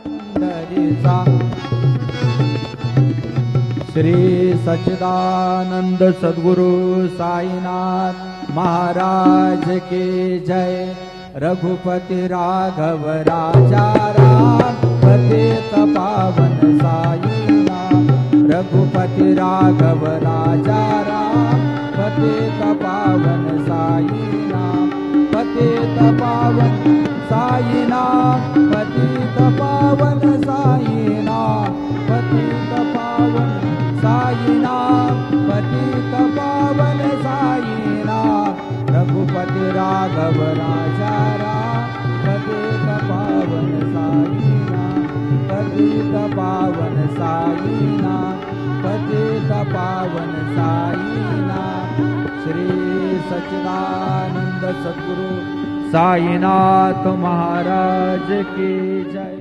पंढरीचा श्री सच्चिदानंद सद्गुरु साईनाथ महाराज की जय। रघुपति राघव राजा राम पतित पावन साईनाथ। रघुपति राघव राजा राम पतित पावन साईनाथ। पतित पावन साईनाथ पतित पावन साईनाथ। पतित पावन साईनाथ पतित पावन साईनाथ। रघुपति राघव राजा राम पतित पावन साईनाथ। पतित पावन साईनाथ पतित पावन साईनाथ। श्री सच्चिदानंद सद्गुरु साईनाथ महाराज की जय।